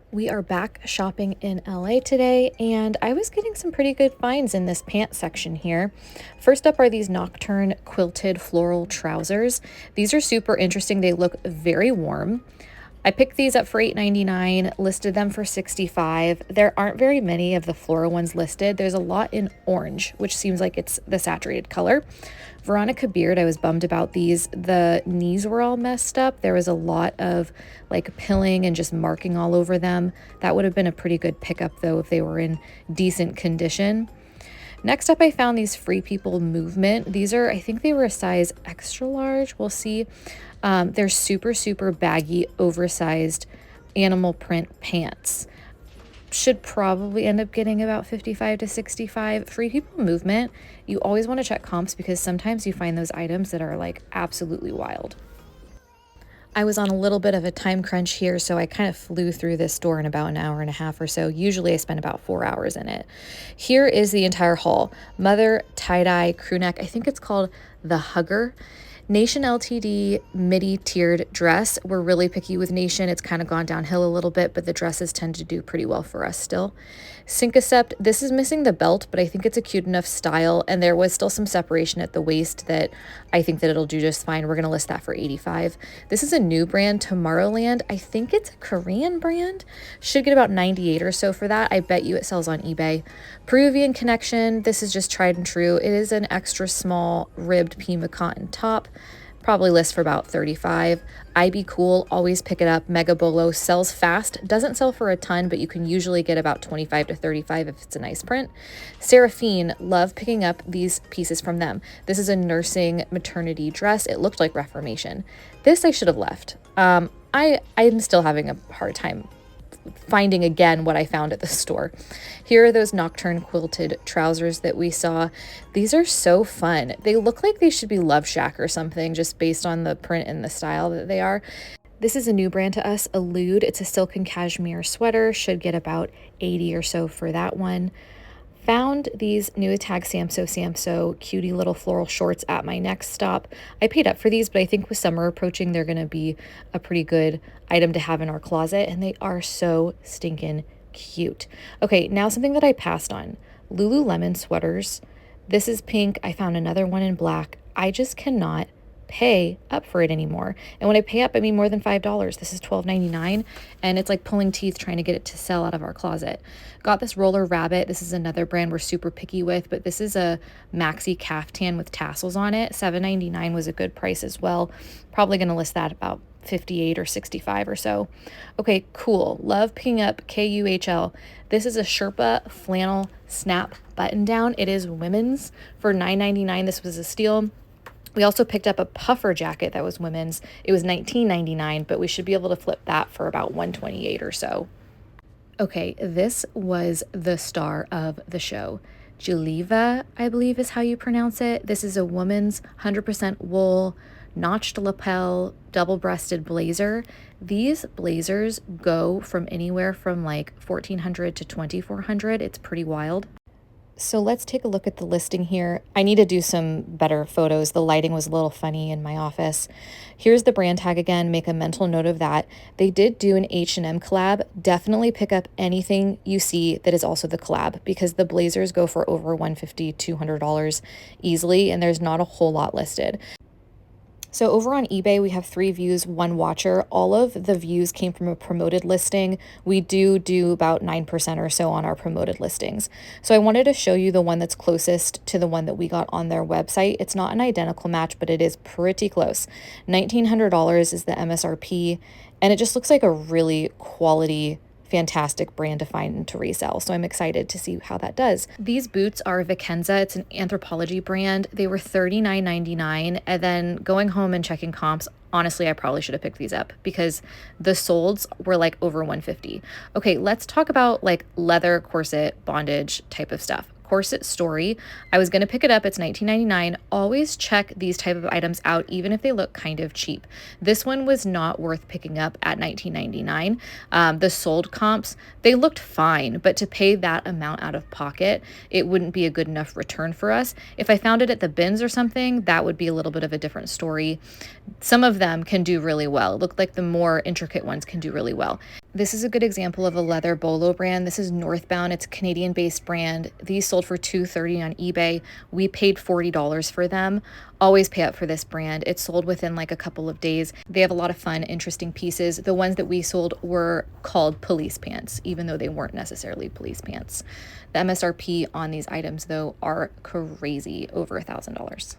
We are back shopping in LA today, and I was getting some pretty good finds in this pant section here. First up are these nocturne quilted floral trousers. These are super interesting. They look very warm. I picked these up for $8.99, listed them for $65. There aren't very many of the floral ones listed. There's a lot in orange, which seems like it's the saturated color. Veronica Beard, I was bummed about these. The knees were all messed up. There was a lot of like pilling and just marking all over them. That would have been a pretty good pickup though if they were in decent condition. Next up, I found these Free People Movement. These are, I think they were a size extra large. We'll see. They're super, super baggy, oversized animal print pants. Should probably end up getting about 55 to 65. Free People Movement, you always want to check comps because sometimes you find those items that are like absolutely wild. I was on a little bit of a time crunch here, so I kind of flew through this store in about an hour and a half or so. Usually I spend about 4 hours in it. Here is the entire haul. Mother tie-dye crew neck. I think it's called the Hugger. Nation LTD midi tiered dress. We're really picky with Nation. It's kind of gone downhill a little bit, but the dresses tend to do pretty well for us still. Syncocept, this is missing the belt, but I think it's a cute enough style, and there was still some separation at the waist that I think that it'll do just fine. We're going to list that for $85. This is a new brand, Tomorrowland. I think it's a Korean brand. Should get about $98 or so for that. I bet you it sells on eBay. Peruvian Connection, this is just tried and true. It is an extra small ribbed Pima cotton top. Probably list for about $35. I Be Cool, always pick it up. Mega Bolo sells fast, doesn't sell for a ton, but you can usually get about 25 to 35 if it's a nice print. Seraphine, love picking up these pieces from them. This is a nursing maternity dress. It looked like Reformation. This I should have left. I'm still having a hard time finding again what I found at the store. Here are those nocturne quilted trousers that we saw. These are so fun. They look like they should be Love Shack or something just based on the print and the style that they are. This is a new brand to us, Elude. It's a silk and cashmere sweater. Should get about 80 or so for that one. Found these new Tag Samso cutie little floral shorts at my next stop. I paid up for these, but I think with summer approaching, they're going to be a pretty good item to have in our closet, and they are so stinking cute. Okay, now something that I passed on. Lululemon sweaters. This is pink. I found another one in black. I just cannot pay up for it anymore. And when I pay up, I mean more than $5. This is $12.99, and it's like pulling teeth trying to get it to sell out of our closet. Got this Roller Rabbit. This is another brand we're super picky with, but this is a maxi caftan with tassels on it. $7.99 was a good price as well. Probably going to list that about 58 or 65 or so. Okay, cool. Love picking up KUHL. This is a Sherpa flannel snap button down. It is women's for $9.99. This was a steal. We also picked up a puffer jacket that was women's. It was $19.99, but we should be able to flip that for about $128 or so. Okay, this was the star of the show. Geneva, I believe is how you pronounce it. This is a woman's 100% wool, notched lapel, double-breasted blazer. These blazers go from anywhere from like $1,400 to $2,400. It's pretty wild. So let's take a look at the listing here. I need to do some better photos. The lighting was a little funny in my office. Here's the brand tag again. Make a mental note of that. They did do an H&M collab. Definitely pick up anything you see that is also the collab because the blazers go for over $150, $200 easily, and there's not a whole lot listed. So over on eBay, we have 3 views, 1 watcher. All of the views came from a promoted listing. We do about 9% or so on our promoted listings. So I wanted to show you the one that's closest to the one that we got on their website. It's not an identical match, but it is pretty close. $1,900 is the MSRP, and it just looks like a really quality fantastic brand to find and to resell. So I'm excited to see how that does. These boots are Vicenza. It's an Anthropologie brand. They were $39.99. And then going home and checking comps, honestly, I probably should have picked these up because the solds were like over $150. Okay, let's talk about like leather, corset, bondage type of stuff. Corset Story. I was going to pick it up. It's $19.99. Always check these type of items out, even if they look kind of cheap. This one was not worth picking up at $19.99. The sold comps, they looked fine, but to pay that amount out of pocket, it wouldn't be a good enough return for us. If I found it at the bins or something, that would be a little bit of a different story. Some of them can do really well. It looked like the more intricate ones can do really well. This is a good example of a leather bolo brand. This is Northbound. It's a Canadian-based brand. These sold for $230 on eBay. We paid $40 for them. Always pay up for this brand. It sold within like a couple of days. They have a lot of fun, interesting pieces. The ones that we sold were called police pants, even though they weren't necessarily police pants. The MSRP on these items, though, are crazy, over $1,000.